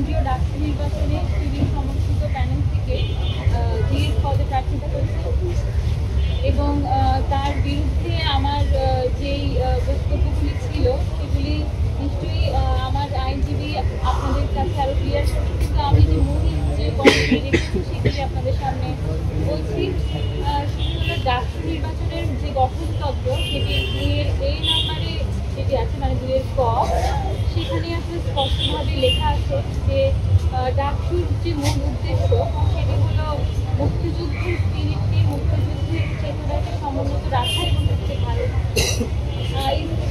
কেন্দ্রীয় ডাকসু নির্বাচনে শিবির সমর্থিত প্যানেল থেকে জিএস পদে প্রার্থিতা করেছে এবং তার বিরুদ্ধে আমার যেই বক্তব্যগুলি ছিল সেগুলি নিশ্চয়ই আমার আইনজীবী আপনাদের কাছে আরও ক্লিয়ার করছে, কিন্তু আমি যে মূল যে পয়েন্টগুলি রেখেছি সেগুলি আপনাদের সামনে বলছি। সেটি হলো ডাকসু নির্বাচনের যে গঠনতন্ত্র সেটি 2-এর নাম্বারে যেটি আছে, মানে 2-এর ক, সেখানে আসলে স্পষ্টভাবে লেখা আছে যে ডাকসুর যে মূল উদ্দেশ্য সেটি হলো মুক্তিযুদ্ধের স্পিরিটকে, মুক্তিযুদ্ধের চেতনাকে সমুন্নত রাখা এবং হচ্ছে ভালো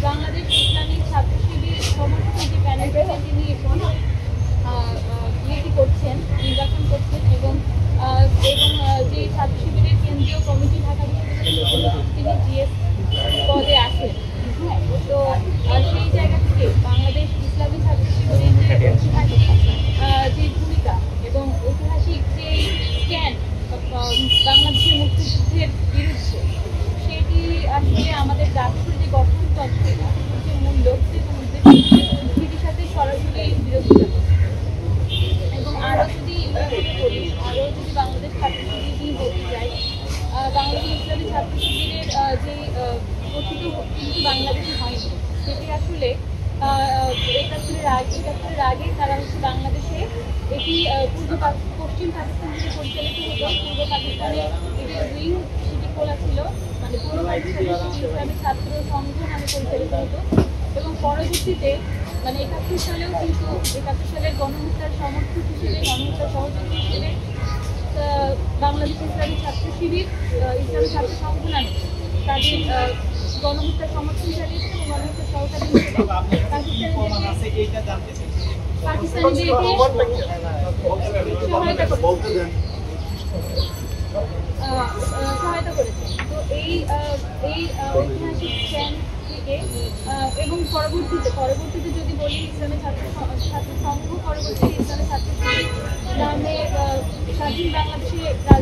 বাংলাদেশ ইসলামিক ছাত্র শিবির সমর্থিত যে প্যানেলটাকে তিনি করছেন, নির্বাচন করছেন এবং যে ছাত্র শিবিরের কেন্দ্রীয় কমিটি ঢাকা বিশ্ববিদ্যালয়ের তিনি জিএস পদে আছেন। হ্যাঁ, তো সেই জায়গা থেকে বাংলাদেশ ইসলামী ছাত্র শিবিরের যে ঐতিহাসিক যে ভূমিকা এবং ঐতিহাসিক যে স্ট্যান্ড বাংলাদেশের মুক্তিযুদ্ধের বিরুদ্ধে, সেটি আসলে আমাদের ডাকসুর যে গঠনতন্ত্র যে মূল লক্ষ্য এবং উদ্দেশ্য সেটির সাথে সরাসরি বিরোধিতা করছে। এবং আরও যদি বলি, আরও যদি বাংলাদেশ ছাত্র শিবির নিয়ে বলতে যাই, বাংলাদেশ ইসলামী ছাত্র শিবিরের যে গঠিত কিন্তু বাংলাদেশে হয়নি, সেটি আসলে 71-এর আগে তারা হচ্ছে বাংলাদেশে এটি পশ্চিম পাকিস্তান থেকে পরিচালিত হতো। পূর্ব পাকিস্তানে এটি উইং সেটি খোলা ছিল, মানে পূর্ব পাকিস্তানের ইসলামী ছাত্র সংঘ নামে পরিচালিত হতো এবং পরবর্তীতে মানে 71 সালেও কিন্তু 71 সালের গণহত্যার সমর্থক হিসেবে, গণহত্যার সহযোগী হিসেবে বাংলাদেশ ইসলামী ছাত্র শিবির ইসলামী ছাত্র সংঘ নামে তাদের গণহত্যার সমর্থন জানিয়েছে এবং গণহত্যার সহকারী হিসেবে পাকিস্তানিদেরকে সহায়তা করেছে। তো এই ঐতিহাসিক স্ট্যান্ড থেকে এবং পরবর্তীতে যদি বলি, ইসলামী ছাত্র সংঘ পরবর্তীতে ইসলামী ছাত্র শিবির নামে স্বাধীন বাংলাদেশে